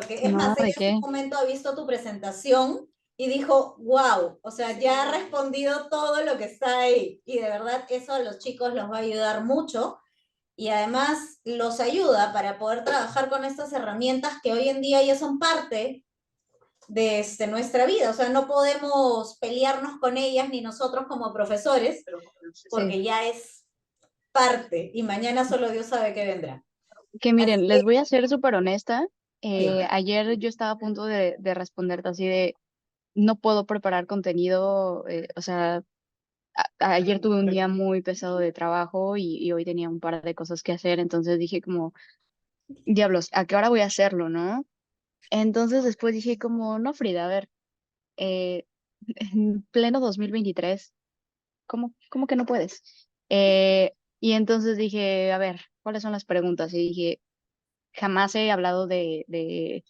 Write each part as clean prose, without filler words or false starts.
porque es No, más, ella ¿de hace un qué? momento ha visto tu presentación y dijo, wow, o sea, ya ha respondido todo lo que está ahí. Y de verdad eso a los chicos los va a ayudar mucho y además los ayuda para poder trabajar con estas herramientas que hoy en día ya son parte de nuestra vida. O sea, no podemos pelearnos con ellas ni nosotros como profesores Sí. porque ya es parte y mañana solo Dios sabe qué vendrá. Que Así miren, que les voy a ser súper honesta. sí. Ayer yo estaba a punto de responderte así de, no puedo preparar contenido, o sea, ayer tuve un día muy pesado de trabajo y hoy tenía un par de cosas que hacer, entonces dije como, diablos, ¿a qué hora voy a hacerlo, no? Entonces después dije como, no, Frida, a ver, eh, en pleno 2023, ¿cómo que no puedes? Y entonces dije, a ver, ¿cuáles son las preguntas? Y dije, jamás he hablado de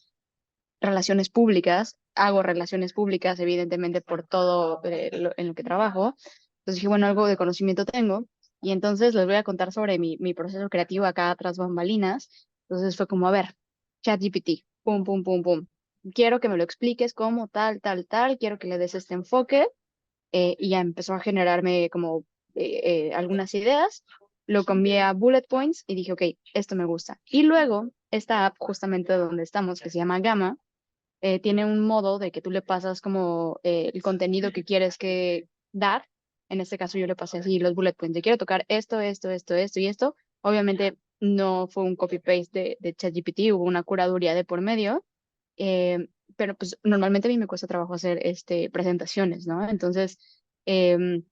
relaciones públicas, hago relaciones públicas, evidentemente, por todo en lo que trabajo. Entonces dije, bueno, algo de conocimiento tengo. Y entonces les voy a contar sobre mi proceso creativo acá tras bambalinas. Entonces fue como, a ver, ChatGPT, pum, pum, pum, pum. Quiero que me lo expliques cómo tal, tal, tal, quiero que le des este enfoque. Y ya empezó a generarme como algunas ideas. Lo cambié a bullet points y dije, ok, esto me gusta. Y luego, esta app justamente donde estamos, que se llama Gamma, tiene un modo de que tú le pasas como el contenido que quieres que dar. En este caso yo le pasé así los bullet points. Yo quiero tocar esto, esto, esto, esto y esto. Obviamente no fue un copy-paste de ChatGPT, hubo una curaduría de por medio. Pero pues normalmente a mí me cuesta trabajo hacer presentaciones, ¿no? Entonces em,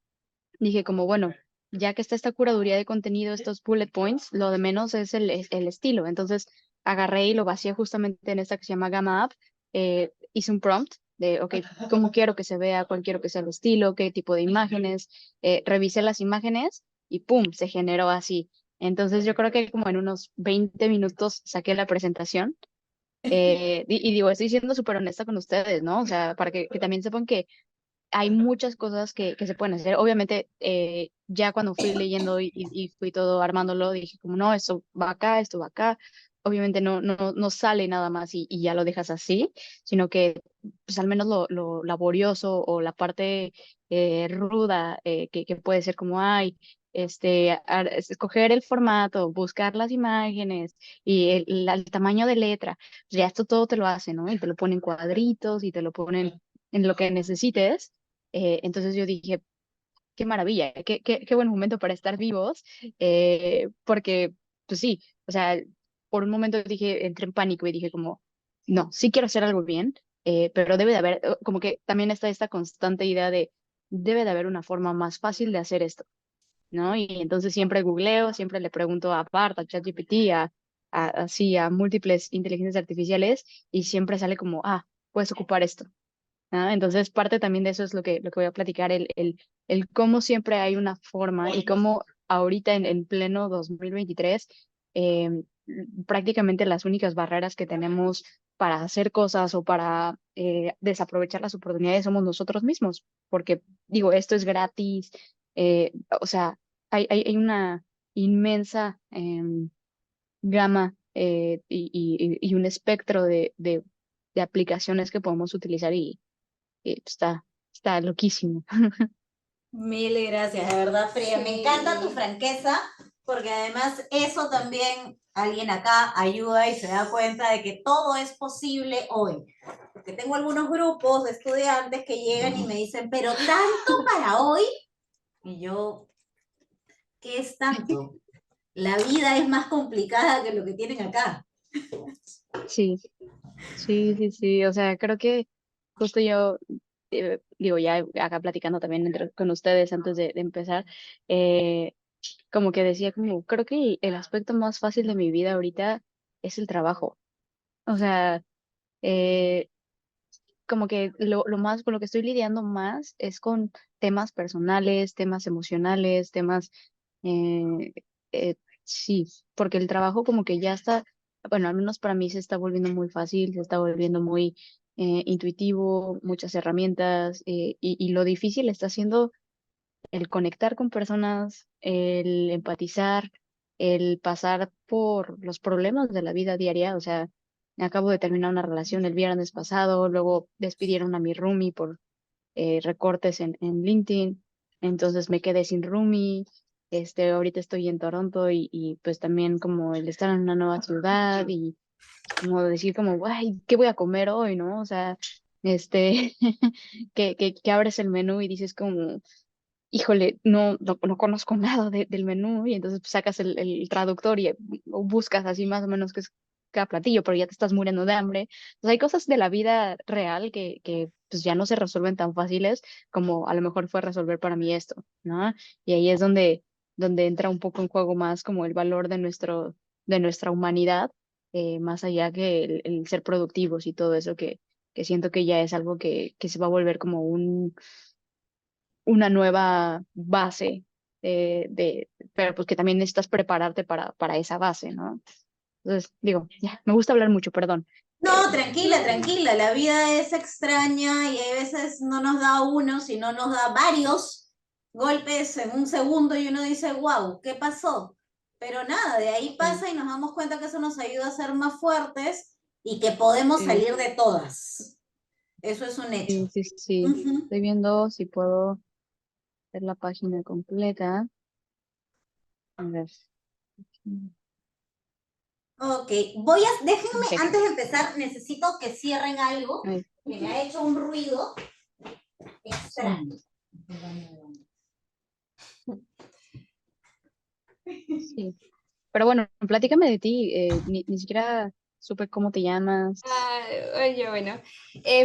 dije como, bueno, ya que está esta curaduría de contenido, estos bullet points, lo de menos es el estilo. Entonces agarré y lo vacié justamente en esta que se llama Gamma App. Hice un prompt de, ok, cómo quiero que se vea, cuál quiero que sea el estilo, qué tipo de imágenes. Revisé las imágenes y ¡pum! Se generó así. Entonces yo creo que como en unos 20 minutos saqué la presentación. Y digo, estoy siendo súper honesta con ustedes, ¿no? O sea, para que también sepan que hay muchas cosas que se pueden hacer. Obviamente, ya cuando fui leyendo y fui todo armándolo, dije como, no, esto va acá, esto va acá. Obviamente no sale nada más y ya lo dejas así, sino que pues al menos lo laborioso o la parte ruda que puede ser como, ay, escoger el formato, buscar las imágenes y el tamaño de letra, pues ya esto todo te lo hace, ¿no? Y te lo ponen cuadritos y te lo ponen en lo que necesites. Entonces yo dije, qué maravilla, qué buen momento para estar vivos, porque, pues sí, o sea, por un momento dije, entré en pánico y dije como, no, sí quiero hacer algo bien, pero debe de haber, como que también está esta constante idea de, debe de haber una forma más fácil de hacer esto, ¿no? Y entonces siempre googleo, siempre le pregunto a Bart, a ChatGPT, así, a múltiples inteligencias artificiales, y siempre sale como, puedes ocupar esto. ¿Ah? Entonces, parte también de eso es lo que voy a platicar, el cómo siempre hay una forma y cómo ahorita en pleno 2023, eh, prácticamente las únicas barreras que tenemos para hacer cosas o para desaprovechar las oportunidades somos nosotros mismos, porque digo, esto es gratis, o sea, hay una inmensa gama y un espectro de aplicaciones que podemos utilizar y está loquísimo. Mil gracias, de verdad, Frida. Me encanta tu Sí. franqueza, porque además eso también alguien acá ayuda y se da cuenta de que todo es posible hoy. Porque tengo algunos grupos de estudiantes que llegan y me dicen, pero tanto para hoy. Y yo, ¿qué es tanto? La vida es más complicada que lo que tienen acá. Sí, sí. O sea, creo que justo yo, digo, ya acá platicando también con ustedes antes de empezar, eh, como que decía, como, creo que el aspecto más fácil de mi vida ahorita es el trabajo. O sea, eh, como que lo más, con lo que estoy lidiando más es con temas personales, temas emocionales, temas, eh, eh, sí, porque el trabajo como que ya está, bueno, al menos para mí se está volviendo muy fácil, se está volviendo muy intuitivo, muchas herramientas, y lo difícil está siendo el conectar con personas, el empatizar, el pasar por los problemas de la vida diaria, o sea. acabo de terminar una relación el viernes pasado, luego despidieron a mi roomie por recortes en LinkedIn, entonces me quedé sin roomie, ahorita estoy en Toronto y pues también como el estar en una nueva ciudad y como decir como, ay, ¿qué voy a comer hoy, no? O sea, este, que abres el menú y dices como, híjole, no conozco nada del menú y entonces pues, sacas el traductor y buscas así más o menos qué es cada platillo, pero ya te estás muriendo de hambre. Pues hay cosas de la vida real que pues ya no se resuelven tan fáciles como a lo mejor fue resolver para mí esto, ¿no? Y ahí es donde entra un poco en juego más como el valor de nuestra humanidad, más allá que el ser productivos y todo eso que siento que ya es algo que se va a volver como una nueva base pero pues que también necesitas prepararte para esa base, ¿no? Entonces, digo, ya, me gusta hablar mucho, perdón. No, tranquila, tranquila, la vida es extraña y a veces no nos da uno, sino nos da varios golpes en un segundo y uno dice, wow, ¿qué pasó? Pero nada, de ahí Sí, pasa y nos damos cuenta que eso nos ayuda a ser más fuertes y que podemos sí, salir de todas. Eso es un hecho. sí, sí, sí. Ujú. Estoy viendo si puedo ver la página completa. A ver. Ok, déjenme, Ok. antes de empezar, necesito que cierren algo Ay, que me ha hecho un ruido sí, extraño. sí. Pero bueno, platícame de ti. Ni siquiera supe cómo te llamas. Ah, oye, bueno.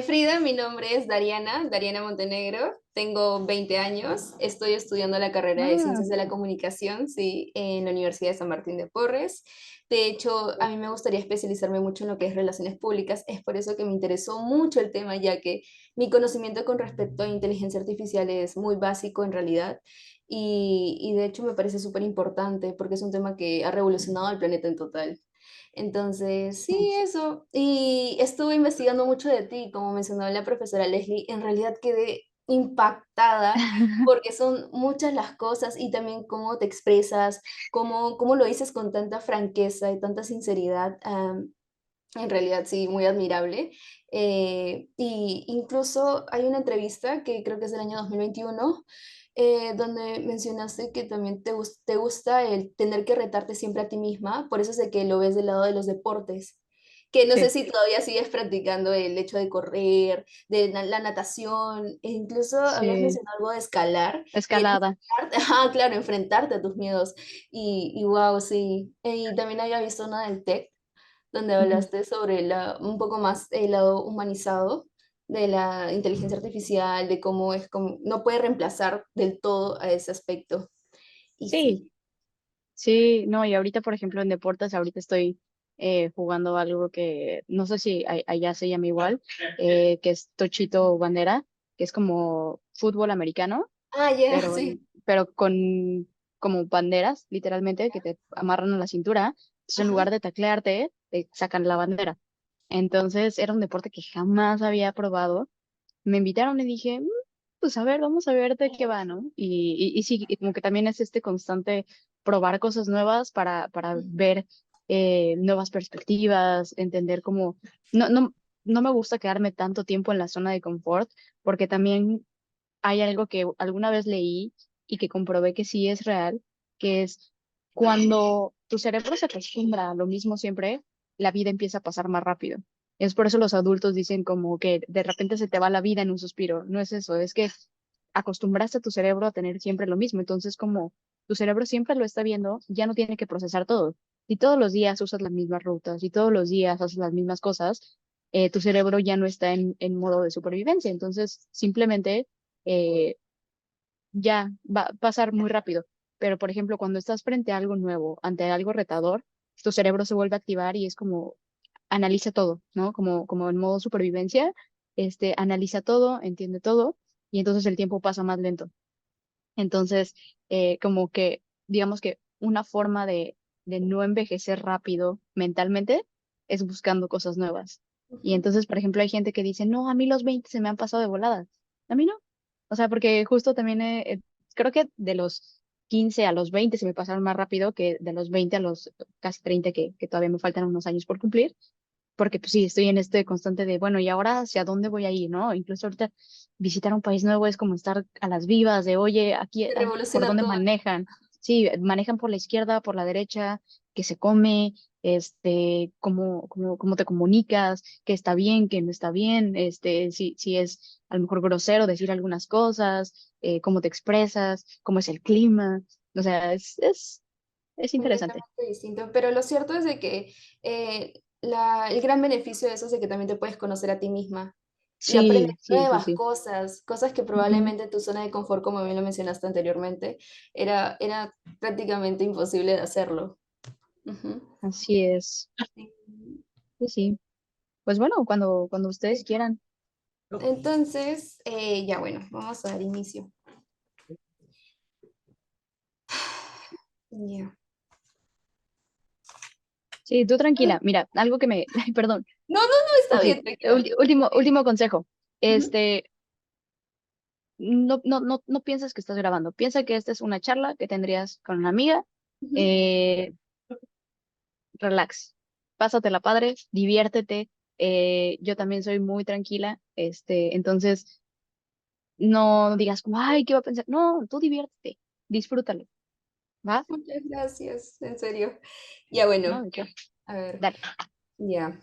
Frida, mi nombre es Dariana, Dariana Montenegro. Tengo 20 años. Estoy estudiando la carrera de Ah, Ciencias de la Comunicación, sí, en la Universidad de San Martín de Porres. De hecho, a mí me gustaría especializarme mucho en lo que es relaciones públicas. Es por eso que me interesó mucho el tema, ya que mi conocimiento con respecto a inteligencia artificial es muy básico en realidad. Y de hecho me parece súper importante porque es un tema que ha revolucionado al planeta en total. Entonces, mm, sí, eso. Y estuve investigando mucho de ti, como mencionó la profesora Leslie, en realidad quedé impactada porque son muchas las cosas y también cómo te expresas, cómo lo dices con tanta franqueza y tanta sinceridad. En realidad, sí, muy admirable. Y incluso hay una entrevista que creo que es del año 2021, donde mencionaste que también te gusta el tener que retarte siempre a ti misma, por eso es de que lo ves del lado de los deportes, que no sé sí, si todavía sigues practicando el hecho de correr, de la natación, e incluso habías sí. mencionado algo de escalar y era Escalada. enfrentarte, ah, claro, enfrentarte a tus miedos. Y wow, sí. Y también había visto una del TEC donde Ujú. hablaste sobre un poco más el lado humanizado de la inteligencia artificial, de cómo es como, no puede reemplazar del todo a ese aspecto. Y Sí, sí. sí, no, y ahorita, por ejemplo, en deportes, ahorita estoy jugando algo que no sé si allá se llama igual, que es Tochito Bandera, que es como fútbol americano, Ah, ya, pero, sí. pero con como banderas, literalmente, que te amarran a la cintura. Entonces, en lugar Ajá. de taclearte, te sacan la bandera. Entonces, era un deporte que jamás había probado. Me invitaron y dije, pues a ver, vamos a ver de qué va, ¿no? Y sí, y como que también es este constante probar cosas nuevas para ver nuevas perspectivas, entender cómo, no, no, no me gusta quedarme tanto tiempo en la zona de confort, porque también hay algo que alguna vez leí y que comprobé que sí es real, que es cuando tu cerebro se acostumbra a lo mismo siempre, la vida empieza a pasar más rápido. Es por eso los adultos dicen como que de repente se te va la vida en un suspiro. No es eso, es que acostumbraste a tu cerebro a tener siempre lo mismo. Entonces, como tu cerebro siempre lo está viendo, ya no tiene que procesar todo. Si todos los días usas las mismas rutas y todos los días haces las mismas cosas, tu cerebro ya no está en modo de supervivencia. Entonces, simplemente eh, ya va a pasar muy rápido. Pero, por ejemplo, cuando estás frente a algo nuevo, ante algo retador, tu cerebro se vuelve a activar y es como analiza todo, ¿no? Como en modo supervivencia, analiza todo, entiende todo y entonces el tiempo pasa más lento. Entonces, como que, digamos que una forma de no envejecer rápido mentalmente es buscando cosas nuevas. Y Ujú. entonces, por ejemplo, hay gente que dice, no, a mí los 20 se me han pasado de volada. A mí no. O sea, porque justo también creo que de los 15 a los 20 se me pasaron más rápido que de los 20 a los casi 30 que todavía me faltan unos años por cumplir. porque pues sí, estoy en este constante de, bueno, ¿y ahora hacia dónde voy a ir, no? Incluso ahorita visitar un país nuevo es como estar a las vivas de, oye, aquí, Se ¿por revoluciona dónde todo. manejan? Sí, manejan por la izquierda, por la derecha, qué se come, cómo te comunicas, qué está bien, qué no está bien, si es a lo mejor grosero decir algunas cosas, cómo te expresas, cómo es el clima, o sea, es interesante. Completamente distinto, pero lo cierto es de que el gran beneficio de eso es de que también te puedes conocer a ti misma y aprendes Sí, sí, sí, nuevas sí. cosas, cosas que Ujú, probablemente tu zona de confort, como bien lo mencionaste anteriormente, era prácticamente imposible de hacerlo. Ujú. así es. Sí. Sí, sí. Pues bueno, cuando ustedes quieran. Entonces, ya bueno, vamos a dar inicio. Ya. Sí, tú tranquila. Mira, algo que me, ay, perdón. No, no, no, está Ok, bien, tranquila. último consejo. Ujú. No pienses que estás grabando. Piensa que esta es una charla que tendrías con una amiga. Ujú. Eh, Relax. Pásatela padre, diviértete. Yo también soy muy tranquila. Entonces, no digas como, ay, ¿qué va a pensar? No, tú diviértete, disfrútalo, ¿va? Muchas gracias, en serio. Ya ¿No? bueno, ¿De qué? a ver, Dale. ya.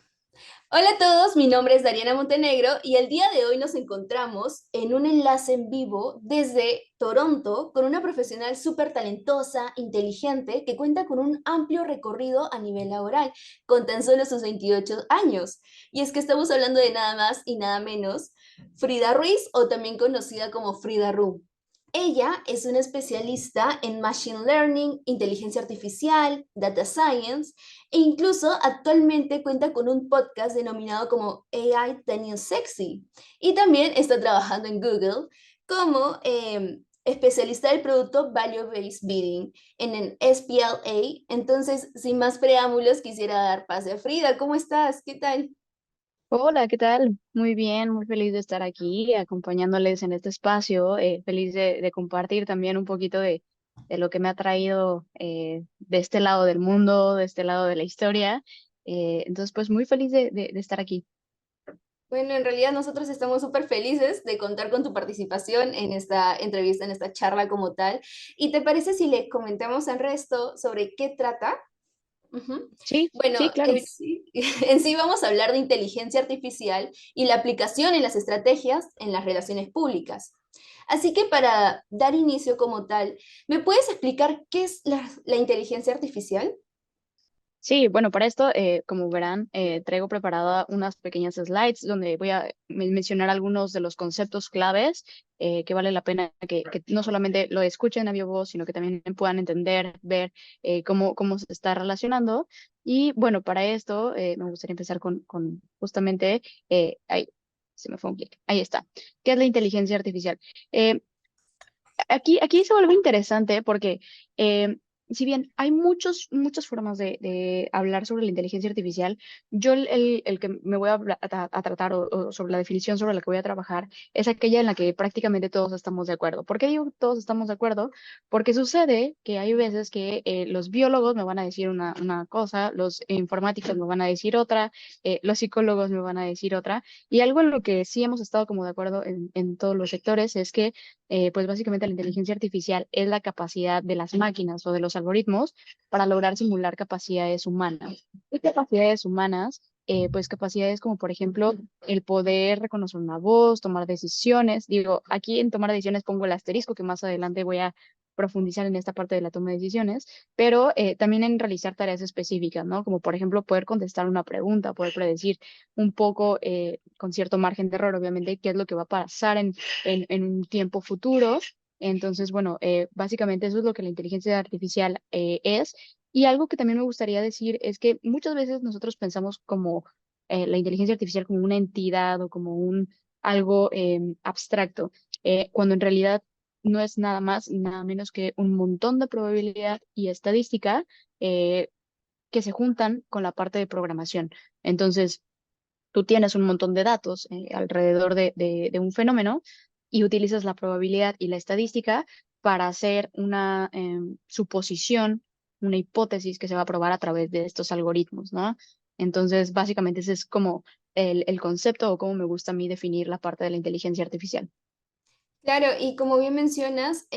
Hola a todos, mi nombre es Dariana Montenegro y el día de hoy nos encontramos en un enlace en vivo desde Toronto con una profesional súper talentosa, inteligente, que cuenta con un amplio recorrido a nivel laboral, con tan solo sus 28 años. Y es que estamos hablando de nada más y nada menos Frida Ruiz, o también conocida como Frida Ru. Ella es una especialista en Machine Learning, inteligencia artificial, data science e incluso actualmente cuenta con un podcast denominado como AI The New Sexy. Y también está trabajando en Google como especialista del producto Value Based Bidding en el SPLA. Entonces, sin más preámbulos, quisiera dar pase a Frida. ¿Cómo estás? ¿Qué tal? Hola, ¿qué tal? Muy bien, muy feliz de estar aquí acompañándoles en este espacio, feliz de compartir también un poquito de lo que me ha traído de este lado del mundo, de este lado de la historia. Entonces, pues muy feliz de estar aquí. Bueno, en realidad nosotros estamos súper felices de contar con tu participación en esta entrevista, en esta charla como tal. ¿Y te parece si le comentamos al resto sobre qué trata? Ujú. Sí, Bueno, sí, claro. en sí vamos a hablar de inteligencia artificial y la aplicación en las estrategias en las relaciones públicas. Así que para dar inicio como tal, ¿me puedes explicar qué es la inteligencia artificial? Sí, bueno, para esto, como verán, traigo preparada unas pequeñas slides donde voy a mencionar algunos de los conceptos claves que vale la pena que no solamente lo escuchen a viva voz, sino que también puedan entender, ver cómo se está relacionando. Y bueno, para esto me gustaría empezar con justamente, ahí, se me fue un clic, ahí está. ¿Qué es la inteligencia artificial? Eh, aquí se vuelve interesante porque si bien hay muchas formas de hablar sobre la inteligencia artificial, yo el que me voy a tratar o sobre la definición sobre la que voy a trabajar es aquella en la que prácticamente todos estamos de acuerdo. ¿Por qué digo todos estamos de acuerdo? Porque sucede que hay veces que los biólogos me van a decir una cosa, los informáticos me van a decir otra, los psicólogos me van a decir otra, y algo en lo que sí hemos estado como de acuerdo en todos los sectores es que pues básicamente la inteligencia artificial es la capacidad de las máquinas o de los algoritmos para lograr simular capacidades humanas. ¿Qué capacidades humanas? Pues capacidades como por ejemplo el poder reconocer una voz, tomar decisiones. Digo, aquí en tomar decisiones pongo el asterisco que más adelante voy a profundizar en esta parte de la toma de decisiones, pero también en realizar tareas específicas, ¿no? Como por ejemplo poder contestar una pregunta, poder predecir un poco con cierto margen de error, obviamente, qué es lo que va a pasar en un tiempo futuro. Entonces, bueno, básicamente eso es lo que la inteligencia artificial es. Y algo que también me gustaría decir es que muchas veces nosotros pensamos como la inteligencia artificial como una entidad o como un algo abstracto, cuando en realidad no es nada más y nada menos que un montón de probabilidad y estadística eh, que se juntan con la parte de programación. Entonces, tú tienes un montón de datos alrededor de un fenómeno y utilizas la probabilidad y la estadística para hacer una suposición, una hipótesis que se va a probar a través de estos algoritmos, ¿no? Entonces, básicamente ese es como el concepto o cómo me gusta a mí definir la parte de la inteligencia artificial. Claro, y como bien mencionas,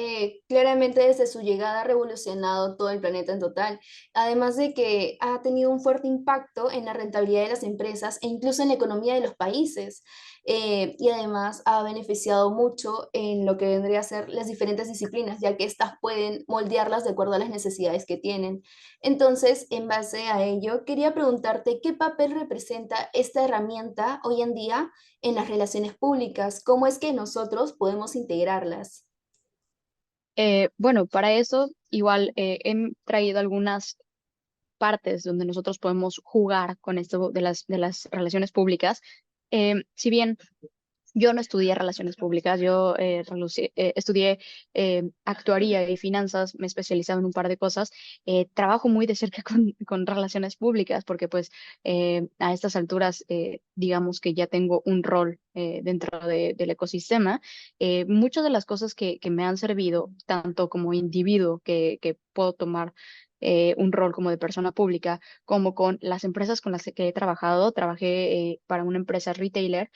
claramente desde su llegada ha revolucionado todo el planeta en total, además de que ha tenido un fuerte impacto en la rentabilidad de las empresas e incluso en la economía de los países, y además ha beneficiado mucho en lo que vendría a ser las diferentes disciplinas, ya que éstas pueden moldearlas de acuerdo a las necesidades que tienen. Entonces, en base a ello, quería preguntarte qué papel representa esta herramienta hoy en día en las relaciones públicas, ¿cómo es que nosotros podemos integrarlas? Bueno, para eso igual he traído algunas partes donde nosotros podemos jugar con esto de las relaciones públicas. Si bien yo no estudié relaciones públicas, yo estudié actuaría y finanzas, me he especializado en un par de cosas. Trabajo muy de cerca con relaciones públicas porque pues a estas alturas digamos que ya tengo un rol dentro del ecosistema. Muchas de las cosas que me han servido, tanto como individuo que puedo tomar un rol como de persona pública, como con las empresas con las que he trabajado. Trabajé para una empresa retailer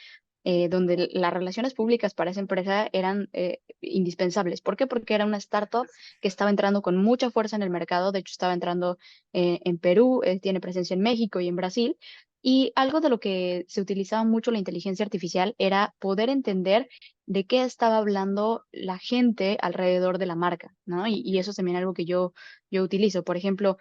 donde las relaciones públicas para esa empresa eran indispensables. ¿Por qué? Porque era una startup que estaba entrando con mucha fuerza en el mercado. De hecho, estaba entrando en Perú, tiene presencia en México y en Brasil. Y algo de lo que se utilizaba mucho la inteligencia artificial era poder entender de qué estaba hablando la gente alrededor de la marca, ¿no? Y eso es también algo que yo utilizo. Por ejemplo,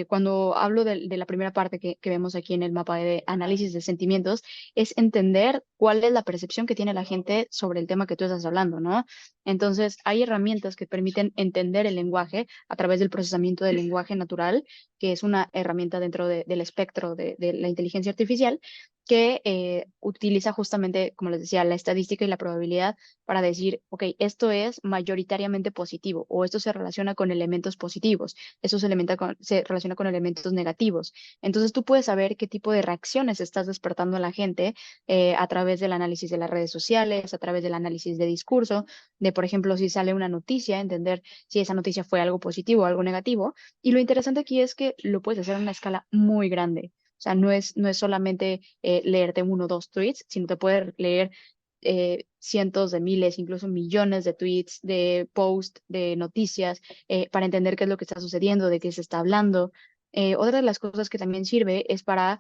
cuando hablo de la primera parte que vemos aquí en el mapa de análisis de sentimientos, es entender cuál es la percepción que tiene la gente sobre el tema que tú estás hablando, ¿no? Entonces, hay herramientas que permiten entender el lenguaje a través del procesamiento del lenguaje natural, que es una herramienta dentro del espectro de la inteligencia artificial, que utiliza justamente, como les decía, la estadística y la probabilidad para decir, ok, esto es mayoritariamente positivo o esto se relaciona con elementos positivos, esto se relaciona con elementos negativos. Entonces tú puedes saber qué tipo de reacciones estás despertando a la gente a través del análisis de las redes sociales, a través del análisis de discurso, de, por ejemplo, si sale una noticia, entender si esa noticia fue algo positivo o algo negativo. Y lo interesante aquí es que lo puedes hacer a una escala muy grande. O sea, no es solamente leerte uno o dos tweets, sino te puedes leer cientos de miles, incluso millones de tweets, de posts, de noticias, para entender qué es lo que está sucediendo, de qué se está hablando. Otra de las cosas que también sirve es para,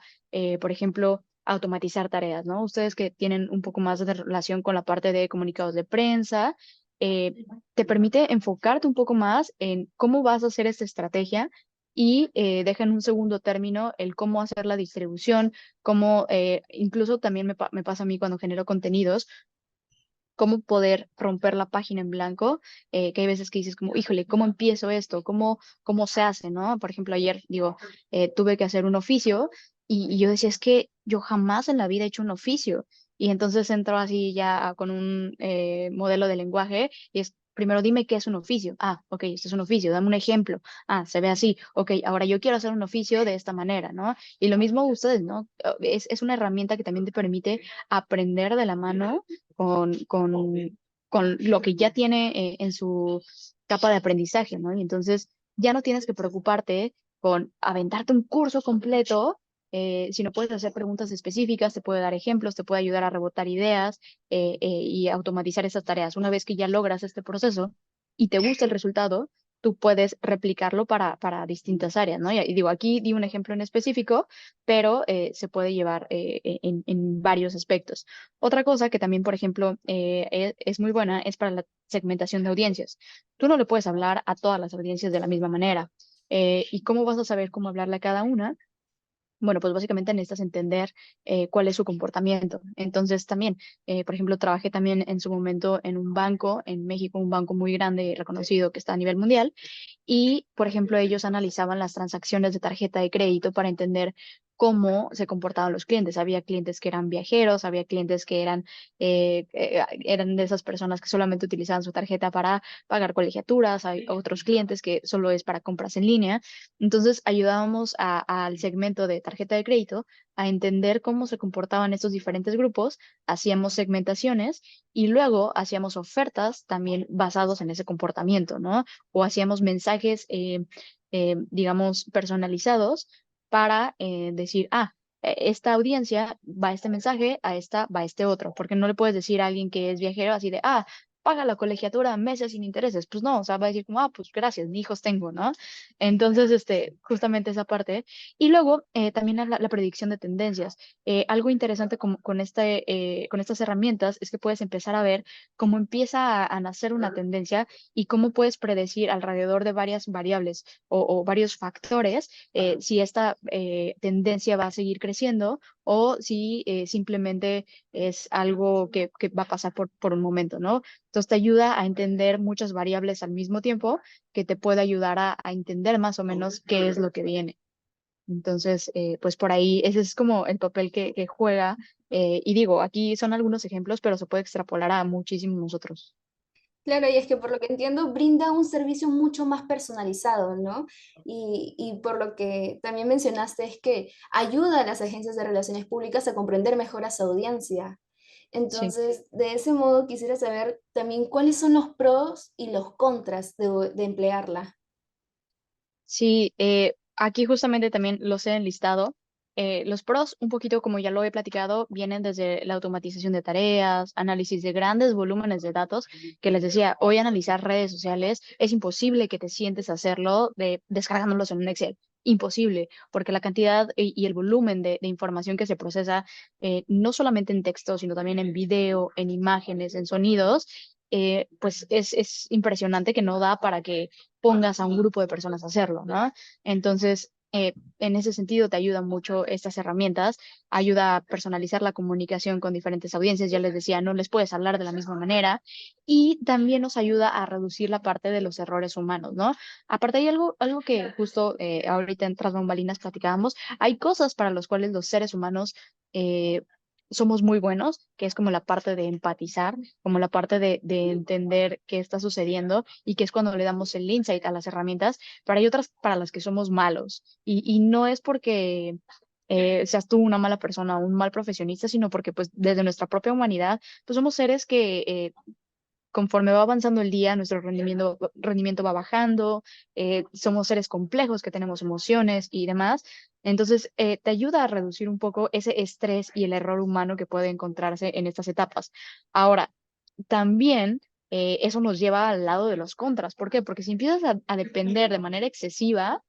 por ejemplo, automatizar tareas, ¿no? Ustedes que tienen un poco más de relación con la parte de comunicados de prensa, te permite enfocarte un poco más en cómo vas a hacer esta estrategia y deja en un segundo término el cómo hacer la distribución, cómo, incluso también me pasa a mí cuando genero contenidos, cómo poder romper la página en blanco, que hay veces que dices como, híjole, ¿cómo empiezo esto? ¿Cómo se hace, no? Por ejemplo, ayer, digo, tuve que hacer un oficio y yo decía, es que yo jamás en la vida he hecho un oficio. Y entonces entro así ya con un modelo de lenguaje y es, primero dime qué es un oficio. Ah, ok, esto es un oficio, dame un ejemplo. Ah, se ve así. Ok, ahora yo quiero hacer un oficio de esta manera, ¿no? Y lo mismo ustedes, ¿no? Es una herramienta que también te permite aprender de la mano con lo que ya tiene en su capa de aprendizaje, ¿no? Y entonces ya no tienes que preocuparte con aventarte un curso completo, sino puedes hacer preguntas específicas, te puede dar ejemplos, te puede ayudar a rebotar ideas y automatizar esas tareas. Una vez que ya logras este proceso y te gusta el resultado, tú puedes replicarlo para distintas áreas, ¿no? Y digo, aquí di un ejemplo en específico, pero se puede llevar en varios aspectos. Otra cosa que también, por ejemplo, es muy buena es para la segmentación de audiencias. Tú no le puedes hablar a todas las audiencias de la misma manera. ¿Y cómo vas a saber cómo hablarle a cada una? Bueno, pues básicamente necesitas entender cuál es su comportamiento. Entonces también, por ejemplo, trabajé también en su momento en un banco en México, un banco muy grande y reconocido que está a nivel mundial. Y, por ejemplo, ellos analizaban las transacciones de tarjeta de crédito para entender cómo se comportaban los clientes. Había clientes que eran viajeros, había clientes que eran de esas personas que solamente utilizaban su tarjeta para pagar colegiaturas, hay otros clientes que solo es para compras en línea. Entonces ayudábamos al segmento de tarjeta de crédito a entender cómo se comportaban estos diferentes grupos, hacíamos segmentaciones y luego hacíamos ofertas también basados en ese comportamiento, ¿no? O hacíamos mensajes, digamos, personalizados para decir, ah, esta audiencia va este mensaje, a esta va este otro, porque no le puedes decir a alguien que es viajero así de, paga la colegiatura meses sin intereses. Pues no, o sea, va a decir como, pues gracias, ni hijos tengo, ¿no? Entonces, justamente esa parte. Y luego, también la predicción de tendencias. Algo interesante con estas herramientas es que puedes empezar a ver cómo empieza a nacer una tendencia y cómo puedes predecir alrededor de varias variables o varios factores si esta tendencia va a seguir creciendo o si simplemente es algo que va a pasar por un momento, ¿no? Entonces te ayuda a entender muchas variables al mismo tiempo que te puede ayudar a entender más o menos qué es lo que viene. Entonces, pues por ahí ese es como el papel que juega. Y digo, aquí son algunos ejemplos, pero se puede extrapolar a muchísimos otros. Claro, y es que por lo que entiendo, brinda un servicio mucho más personalizado, ¿no? Y por lo que también mencionaste, es que ayuda a las agencias de relaciones públicas a comprender mejor a su audiencia. Sí. Entonces, de ese modo, quisiera saber también cuáles son los pros y los contras de emplearla. Sí, aquí justamente también los he enlistado. Los pros, un poquito como ya lo he platicado, vienen desde la automatización de tareas, análisis de grandes volúmenes de datos, que les decía, hoy analizar redes sociales es imposible que te sientes a hacerlo descargándolos en un Excel. Imposible, porque la cantidad y el volumen de información que se procesa, no solamente en texto, sino también en video, en imágenes, en sonidos, pues es impresionante que no da para que pongas a un grupo de personas a hacerlo, ¿no? Entonces, en ese sentido te ayudan mucho estas herramientas, ayuda a personalizar la comunicación con diferentes audiencias, ya les decía, no les puedes hablar de la misma manera, y también nos ayuda a reducir la parte de los errores humanos, ¿no? Aparte hay algo que justo ahorita en Tras Bambalinas platicábamos, hay cosas para las cuales los seres humanos somos muy buenos, que es como la parte de empatizar, como la parte de entender qué está sucediendo y que es cuando le damos el insight a las herramientas, pero hay otras para las que somos malos y no es porque seas tú una mala persona o un mal profesionista, sino porque pues desde nuestra propia humanidad, pues somos seres que conforme va avanzando el día, nuestro rendimiento va bajando, somos seres complejos que tenemos emociones y demás. Entonces, te ayuda a reducir un poco ese estrés y el error humano que puede encontrarse en estas etapas. Ahora, también eso nos lleva al lado de los contras. ¿Por qué? Porque si empiezas a depender de manera excesiva,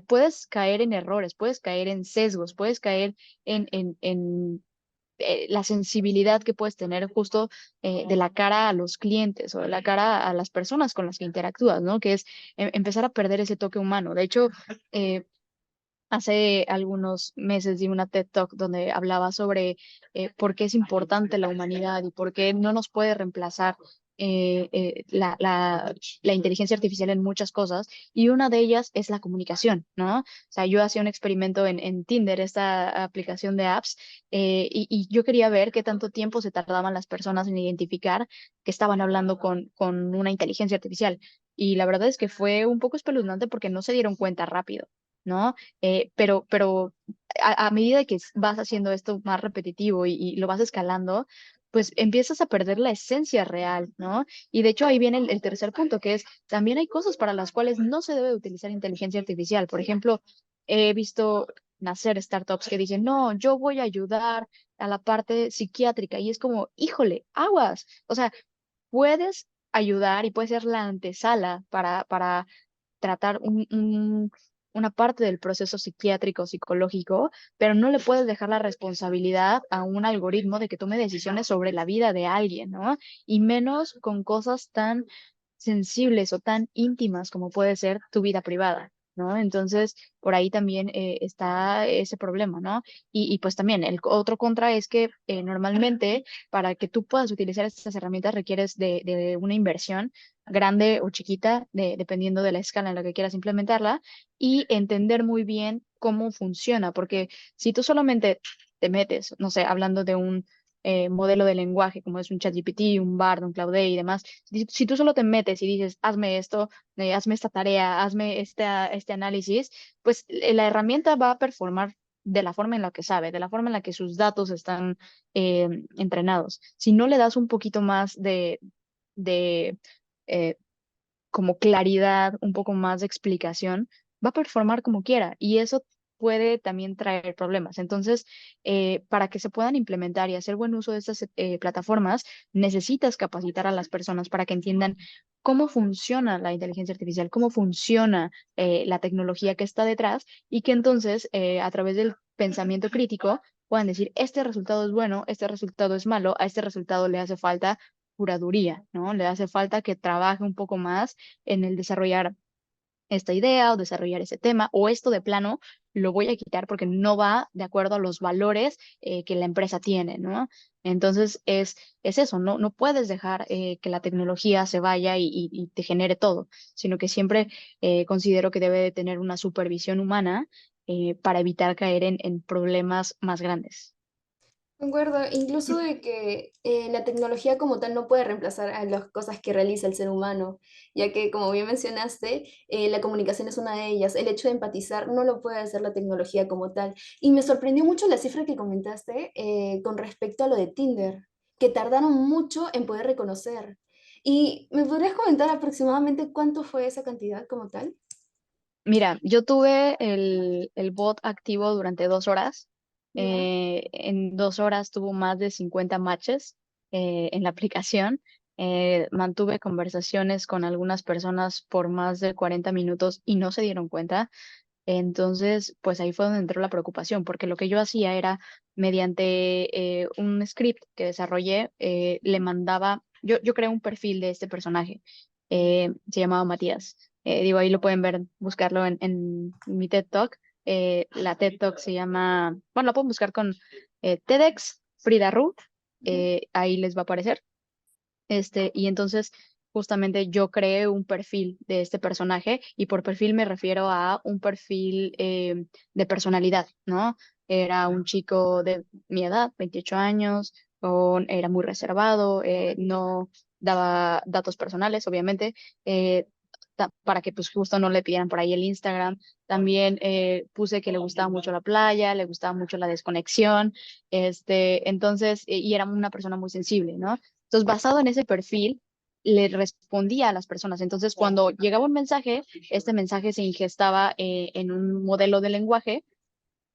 puedes caer en errores, puedes caer en sesgos, puedes caer en la sensibilidad que puedes tener justo de la cara a los clientes o de la cara a las personas con las que interactúas, ¿no? Que es empezar a perder ese toque humano. De hecho, eh, hace algunos meses di una TED Talk donde hablaba sobre por qué es importante la humanidad y por qué no nos puede reemplazar la inteligencia artificial en muchas cosas. Y una de ellas es la comunicación, ¿no? O sea, yo hacía un experimento en Tinder, esta aplicación de apps, y yo quería ver qué tanto tiempo se tardaban las personas en identificar que estaban hablando con una inteligencia artificial. Y la verdad es que fue un poco espeluznante porque no se dieron cuenta rápido. ¿No? Pero a medida que vas haciendo esto más repetitivo y lo vas escalando, pues empiezas a perder la esencia real, ¿no? Y de hecho ahí viene el tercer punto, que es, también hay cosas para las cuales no se debe utilizar inteligencia artificial. Por ejemplo, he visto nacer startups que dicen, no, yo voy a ayudar a la parte psiquiátrica y es como, híjole, aguas. O sea, puedes ayudar y puede ser la antesala para tratar una parte del proceso psiquiátrico, psicológico, pero no le puedes dejar la responsabilidad a un algoritmo de que tome decisiones sobre la vida de alguien, ¿no? Y menos con cosas tan sensibles o tan íntimas como puede ser tu vida privada. ¿No? Entonces, por ahí también está ese problema, ¿no? Y pues también el otro contra es que normalmente para que tú puedas utilizar estas herramientas requieres de una inversión grande o chiquita, dependiendo de la escala en la que quieras implementarla, y entender muy bien cómo funciona, porque si tú solamente te metes, no sé, hablando de un modelo de lenguaje como es un ChatGPT, un Bard, un Claude y demás, si tú solo te metes y dices, hazme esto, hazme esta tarea, hazme este análisis, pues la herramienta va a performar de la forma en la que sabe, de la forma en la que sus datos están entrenados. Si no le das un poquito más de eh, como claridad, un poco más de explicación, va a performar como quiera. Y eso puede también traer problemas. Entonces, para que se puedan implementar y hacer buen uso de estas plataformas, necesitas capacitar a las personas para que entiendan cómo funciona la inteligencia artificial, cómo funciona la tecnología que está detrás y que entonces, a través del pensamiento crítico, puedan decir, este resultado es bueno, este resultado es malo, a este resultado le hace falta curaduría, ¿no? Le hace falta que trabaje un poco más en el desarrollar esta idea o desarrollar ese tema, o esto de plano lo voy a quitar porque no va de acuerdo a los valores que la empresa tiene, ¿no? Entonces es eso, no puedes dejar que la tecnología se vaya y te genere todo, sino que siempre considero que debe de tener una supervisión humana para evitar caer en problemas más grandes. Concuerdo, incluso de que la tecnología como tal no puede reemplazar a las cosas que realiza el ser humano, ya que como bien mencionaste, la comunicación es una de ellas. El hecho de empatizar no lo puede hacer la tecnología como tal. Y me sorprendió mucho la cifra que comentaste con respecto a lo de Tinder, que tardaron mucho en poder reconocer. ¿Y me podrías comentar aproximadamente cuánto fue esa cantidad como tal? Mira, yo tuve el bot activo durante 2 horas. Ya. En 2 horas tuvo más de 50 matches en la aplicación. Mantuve conversaciones con algunas personas por más de 40 minutos y no se dieron cuenta. Entonces, pues ahí fue donde entró la preocupación, porque lo que yo hacía era, mediante un script que desarrollé, le mandaba, yo creé un perfil de este personaje, se llamaba Matías. Digo, ahí lo pueden ver, buscarlo en mi TED Talk. La TED Talk se llama, bueno, la pueden buscar con TEDx Frida Ru, Ujú. ahí les va a aparecer. Y entonces justamente yo creé un perfil de este personaje y por perfil me refiero a un perfil de personalidad, ¿no? Era un chico de mi edad, 28 años, era muy reservado, no daba datos personales, obviamente, eh, para que pues justo no le pidieran por ahí el Instagram. También puse que le gustaba mucho la playa, le gustaba mucho la desconexión, entonces, y era una persona muy sensible, ¿no? Entonces, basado en ese perfil, le respondía a las personas. Entonces, cuando llegaba un mensaje, este mensaje se ingestaba en un modelo de lenguaje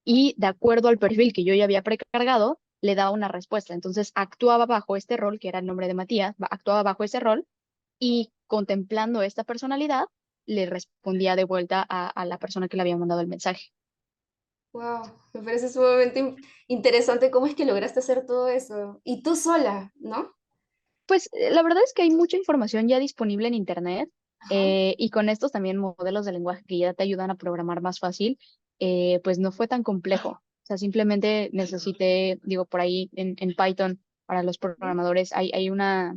y de acuerdo al perfil que yo ya había precargado, le daba una respuesta. Entonces, actuaba bajo este rol, que era el nombre de Matías, actuaba bajo ese rol y contemplando esta personalidad, le respondía de vuelta a la persona que le había mandado el mensaje. Wow, me parece sumamente interesante cómo es que lograste hacer todo eso. Y tú sola, ¿no? Pues la verdad es que hay mucha información ya disponible en Internet Ajá. y con estos también modelos de lenguaje que ya te ayudan a programar más fácil, pues no fue tan complejo. O sea, simplemente necesité, digo, por ahí en Python, para los programadores, hay una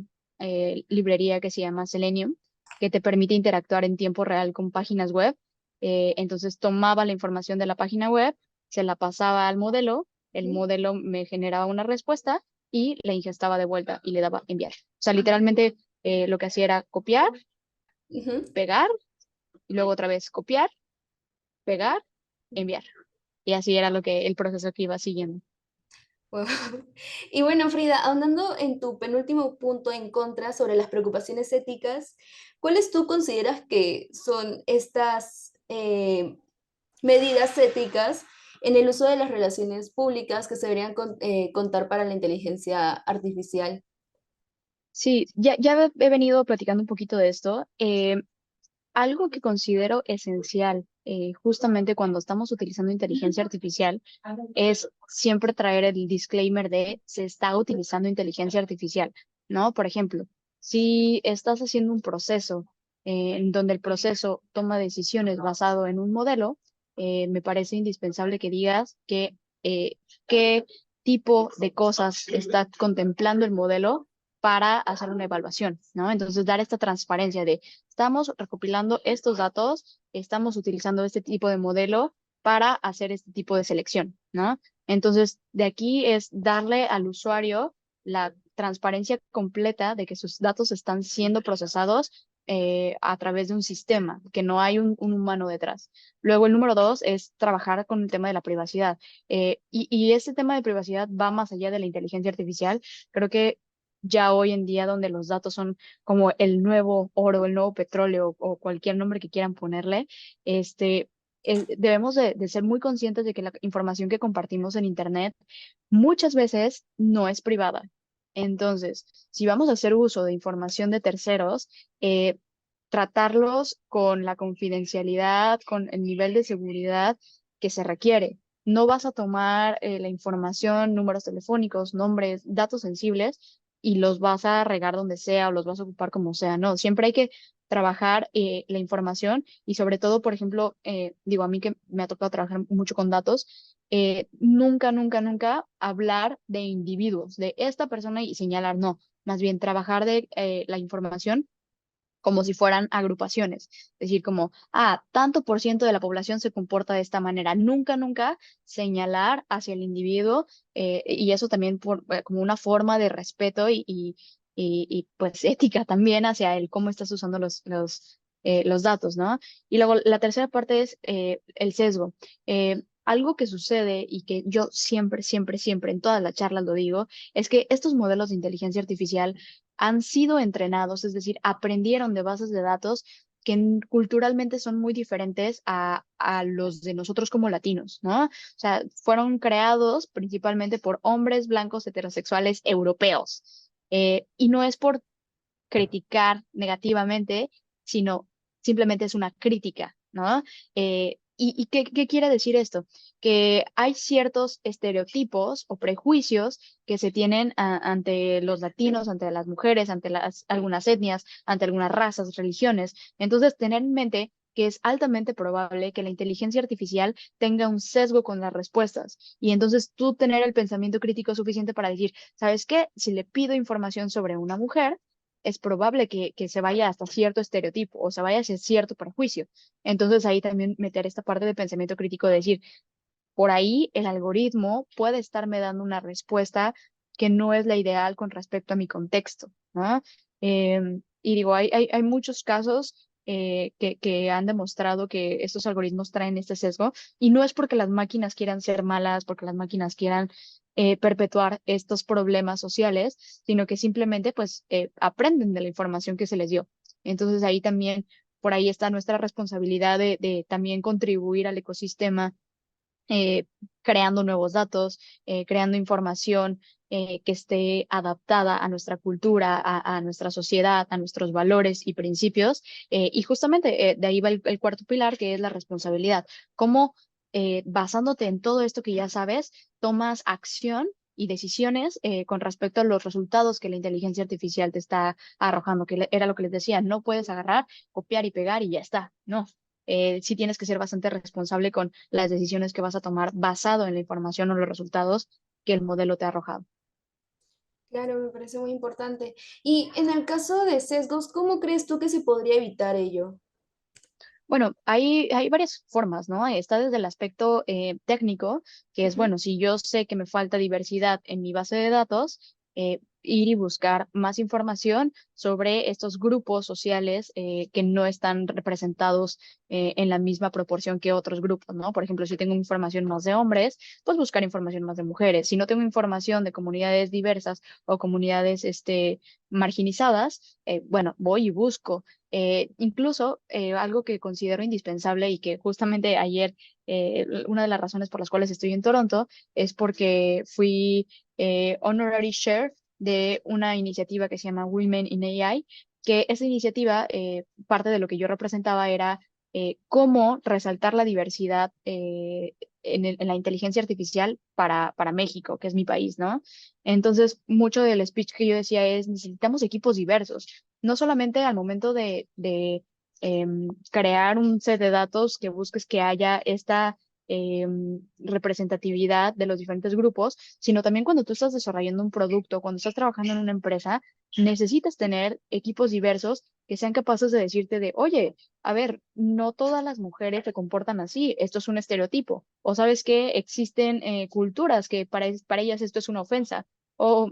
librería que se llama Selenium que te permite interactuar en tiempo real con páginas web. Entonces tomaba la información de la página web, se la pasaba al modelo, el Sí. modelo me generaba una respuesta y la ingestaba de vuelta y le daba enviar. O sea, literalmente lo que hacía era copiar, Ujú. pegar, y luego otra vez copiar, pegar, enviar. Y así era el proceso que iba siguiendo. Guau. Y bueno, Frida, ahondando en tu penúltimo punto en contra sobre las preocupaciones éticas, ¿cuáles tú consideras que son estas medidas éticas en el uso de las relaciones públicas que se deberían contar para la inteligencia artificial? Sí, ya he venido platicando un poquito de esto. Algo que considero esencial, justamente cuando estamos utilizando inteligencia artificial, es siempre traer el disclaimer de se está utilizando inteligencia artificial, ¿no? Por ejemplo, si estás haciendo un proceso en donde el proceso toma decisiones basado en un modelo, me parece indispensable que digas qué tipo de cosas está contemplando el modelo para hacer una evaluación, ¿no? Entonces, dar esta transparencia de estamos recopilando estos datos, estamos utilizando este tipo de modelo para hacer este tipo de selección, ¿no? Entonces, de aquí es darle al usuario la transparencia completa de que sus datos están siendo procesados a través de un sistema, que no hay un humano detrás. Luego, el número dos es trabajar con el tema de la privacidad. Y ese tema de privacidad va más allá de la inteligencia artificial. Creo que ya hoy en día donde los datos son como el nuevo oro, el nuevo petróleo o cualquier nombre que quieran ponerle, este, debemos de ser muy conscientes de que la información que compartimos en Internet muchas veces no es privada. Entonces, si vamos a hacer uso de información de terceros, eh, tratarlos con la confidencialidad, con el nivel de seguridad que se requiere. No vas a tomar la información, números telefónicos, nombres, datos sensibles y los vas a regar donde sea o los vas a ocupar como sea. No, siempre hay que trabajar la información y sobre todo, por ejemplo, digo, a mí que me ha tocado trabajar mucho con datos, nunca, nunca, nunca hablar de individuos, de esta persona y señalar, no, más bien trabajar de la información como si fueran agrupaciones. Es decir, como, tanto por ciento de la población se comporta de esta manera. Nunca, nunca señalar hacia el individuo y eso también como una forma de respeto y, pues ética también hacia el cómo estás usando los datos, ¿no? Y luego la tercera parte es el sesgo. Algo que sucede y que yo siempre, siempre, siempre en todas las charlas lo digo, es que estos modelos de inteligencia artificial han sido entrenados, es decir, aprendieron de bases de datos que culturalmente son muy diferentes a los de nosotros como latinos, ¿no? O sea, fueron creados principalmente por hombres blancos heterosexuales europeos. Y no es por criticar negativamente, sino simplemente es una crítica, ¿no? ¿Y qué quiere decir esto? Que hay ciertos estereotipos o prejuicios que se tienen ante los latinos, ante las mujeres, ante algunas etnias, ante algunas razas, religiones. Entonces, tener en mente que es altamente probable que la inteligencia artificial tenga un sesgo con las respuestas. Y entonces tú tener el pensamiento crítico suficiente para decir, ¿sabes qué? Si le pido información sobre una mujer, es probable que se vaya hasta cierto estereotipo o se vaya hacia cierto prejuicio. Entonces ahí también meter esta parte de pensamiento crítico de decir, por ahí el algoritmo puede estarme dando una respuesta que no es la ideal con respecto a mi contexto, ¿no? Y digo, hay muchos casos que han demostrado que estos algoritmos traen este sesgo y no es porque las máquinas quieran ser malas, porque las máquinas quieran perpetuar estos problemas sociales, sino que simplemente pues aprenden de la información que se les dio. Entonces ahí también, por ahí está nuestra responsabilidad de también contribuir al ecosistema eh, creando nuevos datos, creando información que esté adaptada a nuestra cultura, a nuestra sociedad, a nuestros valores y principios. Y justamente de ahí va el cuarto pilar, que es la responsabilidad. Cómo, basándote en todo esto que ya sabes, tomas acción y decisiones con respecto a los resultados que la inteligencia artificial te está arrojando, que era lo que les decía, no puedes agarrar, copiar y pegar y ya está, no, sí tienes que ser bastante responsable con las decisiones que vas a tomar basado en la información o los resultados que el modelo te ha arrojado. Claro, me parece muy importante. Y en el caso de sesgos, ¿cómo crees tú que se podría evitar ello? Bueno, hay varias formas, ¿no? Está desde el aspecto técnico, que es, Ujú. bueno, si yo sé que me falta diversidad en mi base de datos, ir y buscar más información sobre estos grupos sociales que no están representados en la misma proporción que otros grupos, ¿no? Por ejemplo, si tengo información más de hombres, pues buscar información más de mujeres. Si no tengo información de comunidades diversas o comunidades, marginizadas, bueno, voy y busco. Incluso algo que considero indispensable y que justamente ayer una de las razones por las cuales estoy en Toronto es porque fui honorary sheriff de una iniciativa que se llama Women in AI, que esa iniciativa, parte de lo que yo representaba era cómo resaltar la diversidad en la inteligencia artificial para México, que es mi país, ¿no? Entonces, mucho del speech que yo decía es, necesitamos equipos diversos no solamente al momento de crear un set de datos que busques que haya esta representatividad de los diferentes grupos, sino también cuando tú estás desarrollando un producto, cuando estás trabajando en una empresa, necesitas tener equipos diversos que sean capaces de decirte de, oye, a ver, no todas las mujeres se comportan así, esto es un estereotipo, o sabes que existen culturas que para ellas esto es una ofensa, o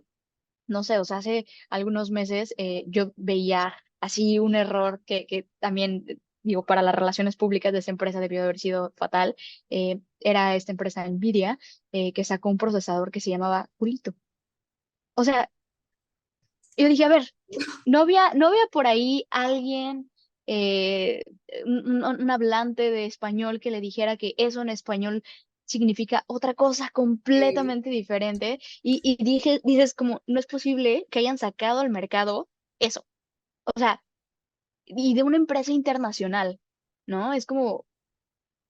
no sé, o sea, hace algunos meses yo veía así un error que también, digo, para las relaciones públicas de esa empresa debió haber sido fatal. Era esta empresa Nvidia que sacó un procesador que se llamaba Julito. O sea, yo dije, a ver, no había por ahí alguien eh, un hablante de español que le dijera que eso en español significa otra cosa Sí. completamente diferente. Y dices como, no es posible que hayan sacado al mercado eso. O sea, y de una empresa internacional, ¿no? Es como,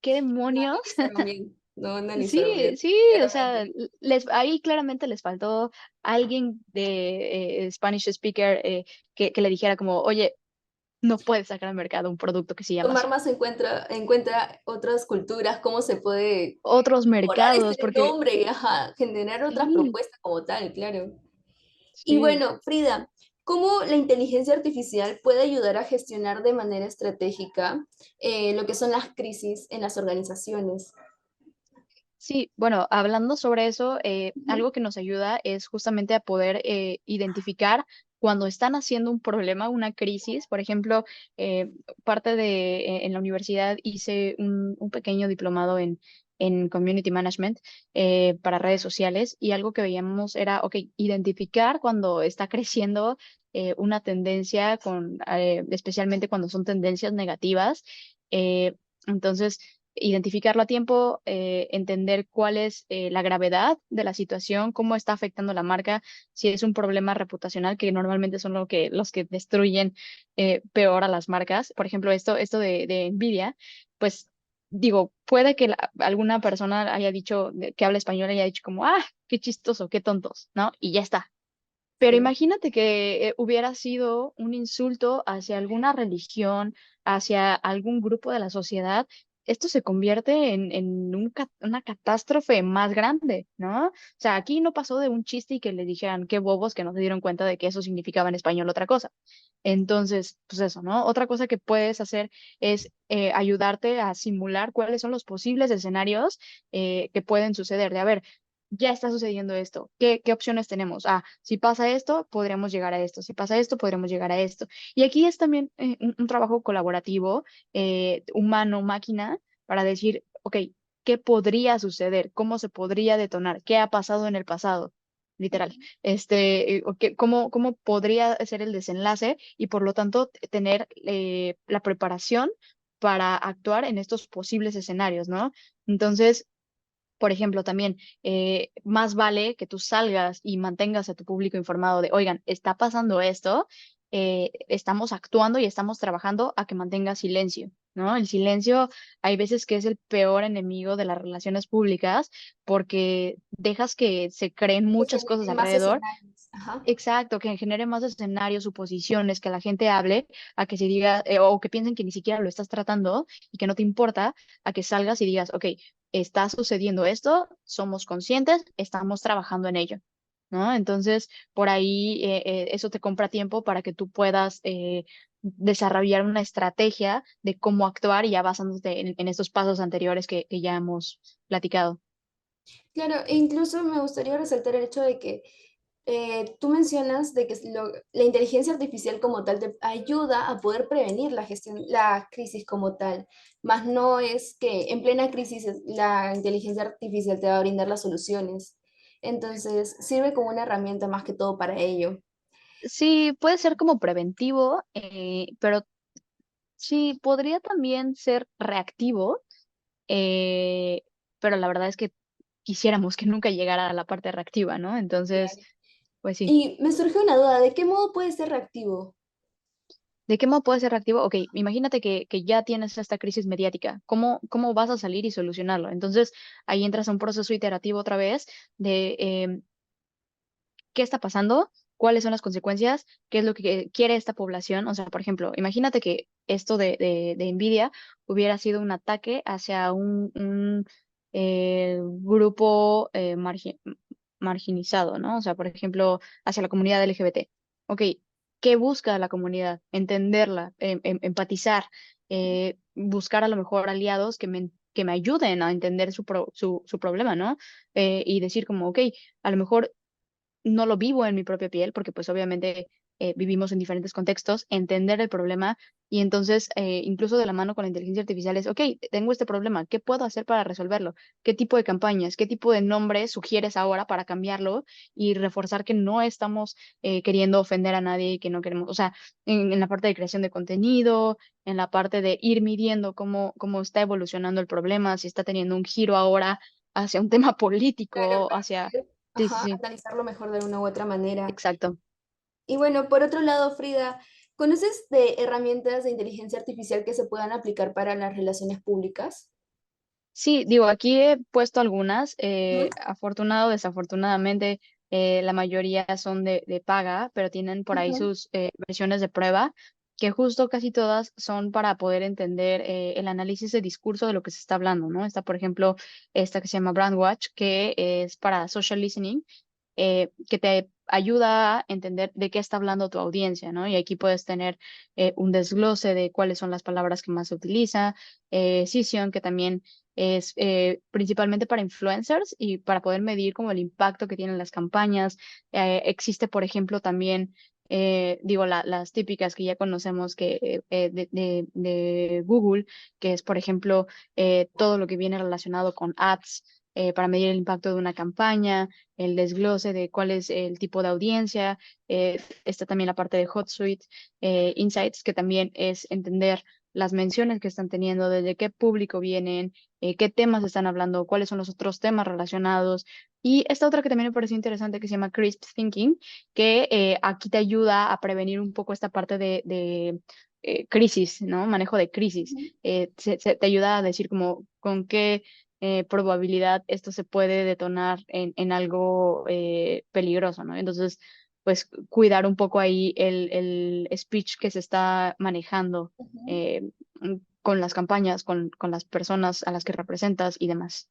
¿qué No demonios? analizaron bien, no Sí, analizaron bien, sí, o sea, claramente. ahí claramente les faltó alguien de Spanish speaker que le dijera como, oye, no puedes sacar al mercado un producto que se llama Tomar así. más en cuenta otras culturas, cómo se puede Otros mejorar mercados, este porque nombre, ajá, generar otras sí, propuestas como tal, claro. Y sí. bueno, Frida, ¿cómo la inteligencia artificial puede ayudar a gestionar de manera estratégica lo que son las crisis en las organizaciones? Sí, bueno, hablando sobre eso, Ujú. algo que nos ayuda es justamente a poder identificar cuando están haciendo un problema, una crisis. Por ejemplo, eh, en la universidad hice un pequeño diplomado en Community Management para redes sociales y algo que veíamos era, ok, identificar cuando está creciendo una tendencia, especialmente cuando son tendencias negativas. Entonces, identificarlo a tiempo, entender cuál es la gravedad de la situación, cómo está afectando la marca, si es un problema reputacional, que normalmente son los que destruyen peor a las marcas. Por ejemplo, esto de Nvidia, pues digo, puede que alguna persona haya dicho, que habla español, haya dicho como, ah, qué chistoso, qué tontos, ¿no? Y ya está. Pero Sí. imagínate que hubiera sido un insulto hacia alguna religión, hacia algún grupo de la sociedad. Esto se convierte en una catástrofe más grande, ¿no? O sea, aquí no pasó de un chiste y que le dijeran qué bobos que no se dieron cuenta de que eso significaba en español otra cosa. Entonces, pues eso, ¿no? Otra cosa que puedes hacer es ayudarte a simular cuáles son los posibles escenarios que pueden suceder. De a ver, ya está sucediendo esto. ¿Qué opciones tenemos? Ah, si pasa esto, podríamos llegar a esto. Si pasa esto, podríamos llegar a esto. Y aquí es también un trabajo colaborativo, humano-máquina, para decir, ok, ¿qué podría suceder? ¿Cómo se podría detonar? ¿Qué ha pasado en el pasado? Literal. ¿Cómo podría ser el desenlace? Y por lo tanto, tener la preparación para actuar en estos posibles escenarios, ¿no? Entonces, por ejemplo, también más vale que tú salgas y mantengas a tu público informado de, oigan, está pasando esto, estamos actuando y estamos trabajando a que mantenga silencio, ¿no? El silencio hay veces que es el peor enemigo de las relaciones públicas porque dejas que se creen Que muchas cosas generen más alrededor. escenarios. Ajá. Exacto, que genere más escenarios, suposiciones, que la gente hable, a que se diga, o que piensen que ni siquiera lo estás tratando y que no te importa, a que salgas y digas, ok, está sucediendo esto, somos conscientes, estamos trabajando en ello, ¿no? Entonces, por ahí eso te compra tiempo para que tú puedas desarrollar una estrategia de cómo actuar y ya basándote en estos pasos anteriores que ya hemos platicado. Claro, e incluso me gustaría resaltar el hecho de que tú mencionas de que la inteligencia artificial como tal te ayuda a poder prevenir la crisis como tal, más no es que en plena crisis la inteligencia artificial te va a brindar las soluciones. Entonces, sirve como una herramienta más que todo para ello. Sí, puede ser como preventivo, pero sí, podría también ser reactivo, eh, pero la verdad es que quisiéramos que nunca llegara a la parte reactiva, ¿no? Entonces, Claro. pues sí. Y me surgió una duda, ¿de qué modo puede ser reactivo? ¿De qué modo puede ser reactivo? Ok, imagínate que ya tienes esta crisis mediática. ¿Cómo vas a salir y solucionarlo? Entonces, ahí entras a un proceso iterativo otra vez de qué está pasando, cuáles son las consecuencias, qué es lo que quiere esta población. O sea, por ejemplo, imagínate que esto de Nvidia hubiera sido un ataque hacia un grupo marginizado, ¿no? O sea, por ejemplo, hacia la comunidad LGBT. Ok, ¿qué busca la comunidad? Entenderla, empatizar, buscar a lo mejor aliados que me ayuden a entender su problema, ¿no? Y decir como, ok, a lo mejor no lo vivo en mi propia piel, porque pues obviamente vivimos en diferentes contextos, entender el problema y entonces, incluso de la mano con la inteligencia artificial es, ok, tengo este problema, ¿qué puedo hacer para resolverlo? ¿Qué tipo de campañas, qué tipo de nombre sugieres ahora para cambiarlo y reforzar que no estamos queriendo ofender a nadie y que no queremos, o sea, en la parte de creación de contenido, en la parte de ir midiendo cómo está evolucionando el problema, si está teniendo un giro ahora hacia un tema Claro, político, para hacia... poder, Sí, sí, ajá, sí, analizarlo mejor de una u otra manera. exacto. Y bueno, por otro lado, Frida, ¿conoces de herramientas de inteligencia artificial que se puedan aplicar para las relaciones públicas? Sí, digo, aquí he puesto algunas, Ujú, afortunado, desafortunadamente, la mayoría son de paga, pero tienen por ahí ujú, sus versiones de prueba, que justo casi todas son para poder entender el análisis de discurso de lo que se está hablando, ¿no? Está, por ejemplo, esta que se llama Brandwatch, que es para social listening, que te ayuda a entender de qué está hablando tu audiencia, ¿no? Y aquí puedes tener un desglose de cuáles son las palabras que más se utiliza, Cision, que también es principalmente para influencers y para poder medir como el impacto que tienen las campañas. Existe, por ejemplo, también, digo, las típicas que ya conocemos de Google, que es, por ejemplo, todo lo que viene relacionado con ads para medir el impacto de una campaña, el desglose de cuál es el tipo de audiencia. Está también la parte de HotSuite Insights, que también es entender las menciones que están teniendo, desde qué público vienen, qué temas están hablando, cuáles son los otros temas relacionados. Y esta otra que también me pareció interesante que se llama Crisp Thinking, que aquí te ayuda a prevenir un poco esta parte de crisis, ¿no? Manejo de crisis. ujú. Te ayuda a decir como con qué probabilidad esto se puede detonar en algo peligroso, ¿no? Entonces, pues cuidar un poco ahí el speech que se está manejando Ujú. eh, con las campañas, con las personas a las que representas y demás.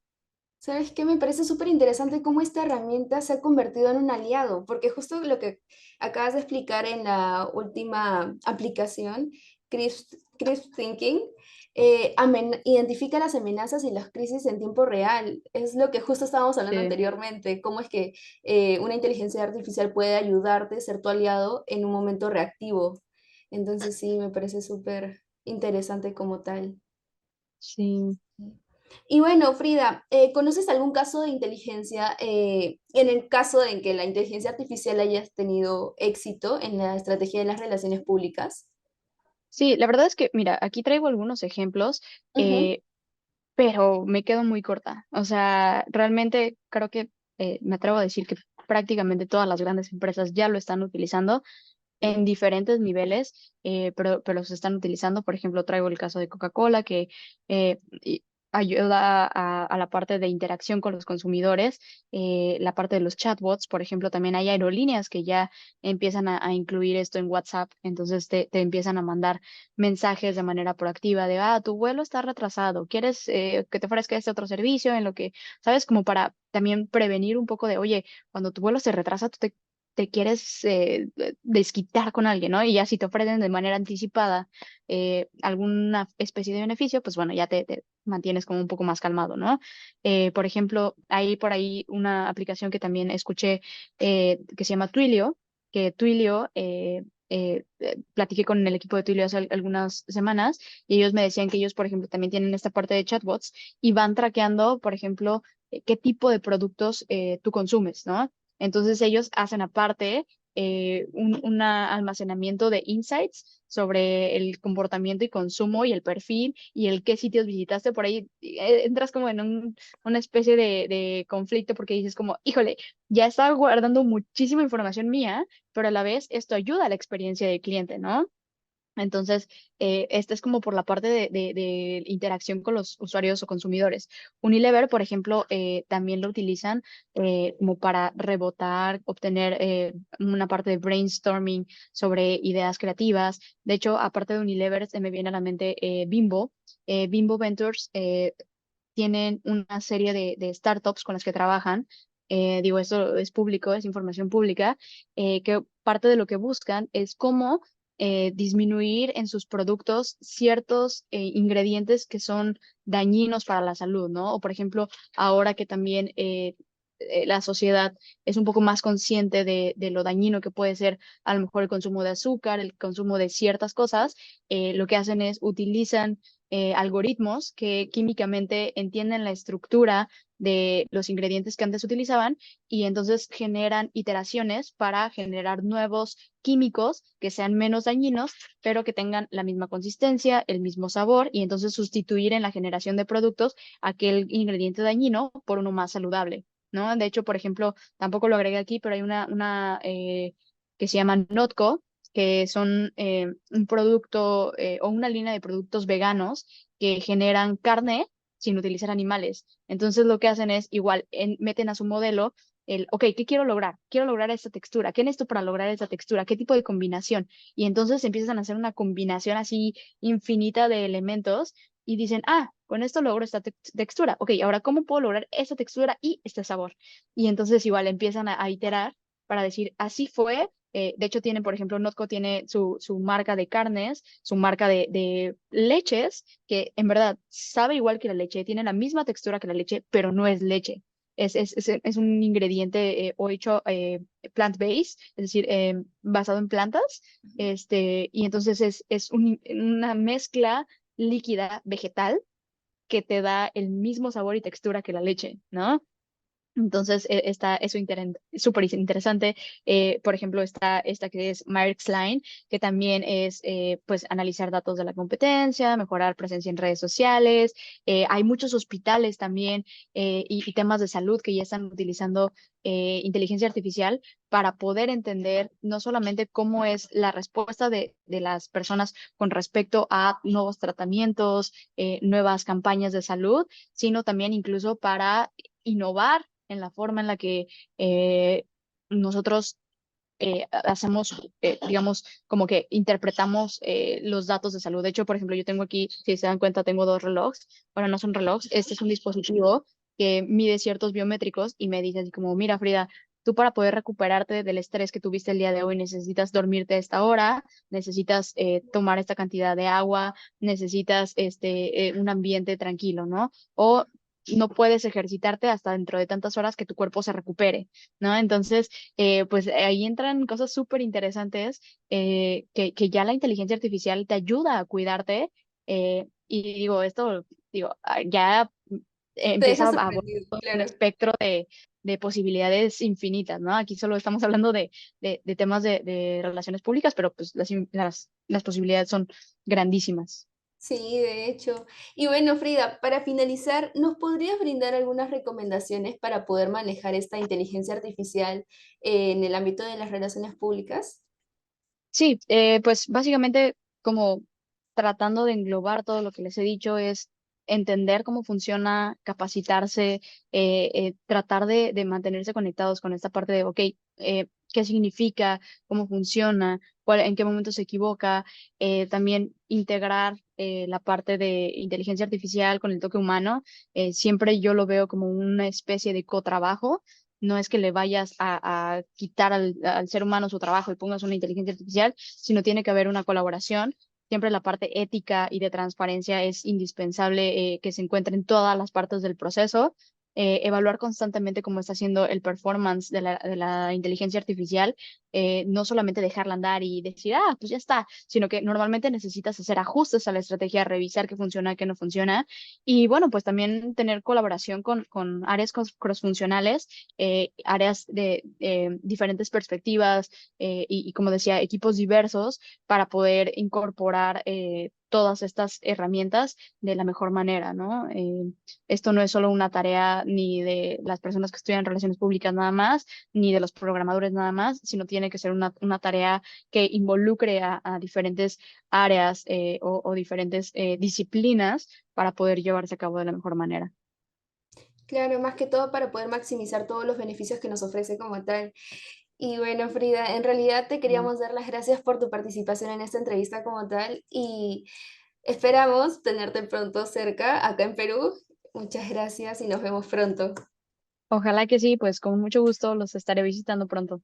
¿Sabes qué? Me parece súper interesante cómo esta herramienta se ha convertido en un aliado, porque justo lo que acabas de explicar en la última aplicación, Crisp Thinking, identifica las amenazas y las crisis en tiempo real. Es lo que justo estábamos hablando Sí, anteriormente, cómo es que una inteligencia artificial puede ayudarte, ser tu aliado en un momento reactivo. Entonces sí, me parece súper interesante como tal. sí. Y bueno, Frida, ¿conoces algún caso de inteligencia, en el caso en que la inteligencia artificial haya tenido éxito en la estrategia de las relaciones públicas? Sí, la verdad es que, mira, aquí traigo algunos ejemplos, Ujú, eh, pero me quedo muy corta. O sea, realmente creo que me atrevo a decir que prácticamente todas las grandes empresas ya lo están utilizando en diferentes niveles, pero se están utilizando. Por ejemplo, traigo el caso de Coca-Cola, que ayuda a la parte de interacción con los consumidores, la parte de los chatbots. Por ejemplo, también hay aerolíneas que ya empiezan a incluir esto en WhatsApp, entonces te empiezan a mandar mensajes de manera proactiva de, tu vuelo está retrasado, ¿quieres que te ofrezca este otro servicio? En lo que, ¿sabes? Como para también prevenir un poco de, oye, cuando tu vuelo se retrasa, tú te quieres desquitar con alguien, ¿no? Y ya si te ofrecen de manera anticipada alguna especie de beneficio, pues bueno, ya te mantienes como un poco más calmado, ¿no? Por ejemplo, hay por ahí una aplicación que también escuché que se llama Twilio, que Twilio... platiqué con el equipo de Twilio hace algunas semanas y ellos me decían que ellos, por ejemplo, también tienen esta parte de chatbots y van traqueando, por ejemplo, qué tipo de productos tú consumes, ¿no? Entonces ellos hacen aparte un almacenamiento de insights sobre el comportamiento y consumo y el perfil y el qué sitios visitaste. Por ahí entras como en una especie de conflicto porque dices como, híjole, ya estaba guardando muchísima información mía, pero a la vez esto ayuda a la experiencia del cliente, ¿no? Entonces, esta es como por la parte de interacción con los usuarios o consumidores. Unilever, por ejemplo, también lo utilizan como para rebotar, obtener una parte de brainstorming sobre ideas creativas. De hecho, aparte de Unilever, se me viene a la mente Bimbo. Bimbo Ventures tienen una serie de startups con las que trabajan. Digo, esto es público, es información pública, que parte de lo que buscan es cómo disminuir en sus productos ciertos ingredientes que son dañinos para la salud, ¿no? O por ejemplo, ahora que también la sociedad es un poco más consciente de lo dañino que puede ser a lo mejor el consumo de azúcar, el consumo de ciertas cosas, lo que hacen es utilizan algoritmos que químicamente entienden la estructura de los ingredientes que antes utilizaban y entonces generan iteraciones para generar nuevos químicos que sean menos dañinos, pero que tengan la misma consistencia, el mismo sabor y entonces sustituir en la generación de productos aquel ingrediente dañino por uno más saludable, ¿no? De hecho, por ejemplo, tampoco lo agregué aquí, pero hay una que se llama Notco, que son un producto o una línea de productos veganos que generan carne sin utilizar animales. Entonces lo que hacen es igual, meten a su modelo ok, ¿qué quiero lograr? Quiero lograr esta textura. ¿Qué necesito para lograr esta textura? ¿Qué tipo de combinación? Y entonces empiezan a hacer una combinación así infinita de elementos y dicen, con esto logro esta textura. Ok, ahora, ¿cómo puedo lograr esta textura y este sabor? Y entonces igual empiezan a iterar para decir, así fue. De hecho, tienen, por ejemplo, Notco tiene su marca de carnes, su marca de leches, que en verdad sabe igual que la leche, tiene la misma textura que la leche, pero no es leche. Es un ingrediente o hecho plant-based, es decir, basado en plantas, y entonces es una mezcla líquida vegetal que te da el mismo sabor y textura que la leche, ¿no? Entonces, está eso súper interesante. Por ejemplo, está esta que es Marxline, que también es pues analizar datos de la competencia, mejorar presencia en redes sociales. Hay muchos hospitales también y temas de salud que ya están utilizando inteligencia artificial para poder entender no solamente cómo es la respuesta de las personas con respecto a nuevos tratamientos, nuevas campañas de salud, sino también incluso para innovar en la forma en la que nosotros hacemos, digamos, como que interpretamos los datos de salud. De hecho, por ejemplo, yo tengo aquí, si se dan cuenta, tengo dos relojes. Bueno, no son relojes, este es un dispositivo que mide ciertos biométricos y me dice así como, mira, Frida, tú para poder recuperarte del estrés que tuviste el día de hoy necesitas dormirte a esta hora, necesitas tomar esta cantidad de agua, necesitas un ambiente tranquilo, ¿no? O no puedes ejercitarte hasta dentro de tantas horas que tu cuerpo se recupere, ¿no? Entonces, pues ahí entran cosas súper interesantes que ya la inteligencia artificial te ayuda a cuidarte. Y digo, ya Te empieza deja a abordar sorprendido, un claro. espectro de posibilidades infinitas, ¿no? Aquí solo estamos hablando de temas de relaciones públicas, pero pues las posibilidades son grandísimas. Sí, de hecho. Y bueno, Frida, para finalizar, ¿nos podrías brindar algunas recomendaciones para poder manejar esta inteligencia artificial en el ámbito de las relaciones públicas? Sí, pues básicamente como tratando de englobar todo lo que les he dicho es entender cómo funciona, capacitarse, tratar de mantenerse conectados con esta parte de, ok, ¿qué significa? ¿Cómo funciona? ¿En qué momento se equivoca? También integrar la parte de inteligencia artificial con el toque humano. Siempre yo lo veo como una especie de cotrabajo. No es que le vayas a quitar al ser humano su trabajo y pongas una inteligencia artificial, sino tiene que haber una colaboración. Siempre la parte ética y de transparencia es indispensable que se encuentre en todas las partes del proceso. Evaluar constantemente cómo está haciendo el performance de la inteligencia artificial, no solamente dejarla andar y decir, pues ya está, sino que normalmente necesitas hacer ajustes a la estrategia, revisar qué funciona, qué no funciona. Y bueno, pues también tener colaboración con áreas crossfuncionales, áreas de diferentes perspectivas y, como decía, equipos diversos para poder incorporar todas estas herramientas de la mejor manera, ¿no? Esto no es solo una tarea ni de las personas que estudian relaciones públicas nada más, ni de los programadores nada más, sino tiene que ser una tarea que involucre a diferentes áreas o diferentes disciplinas para poder llevarse a cabo de la mejor manera. Claro, más que todo para poder maximizar todos los beneficios que nos ofrece como tal. Y bueno, Frida, en realidad te queríamos dar las gracias por tu participación en esta entrevista como tal y esperamos tenerte pronto cerca, acá en Perú. Muchas gracias y nos vemos pronto. Ojalá que sí, pues con mucho gusto los estaré visitando pronto.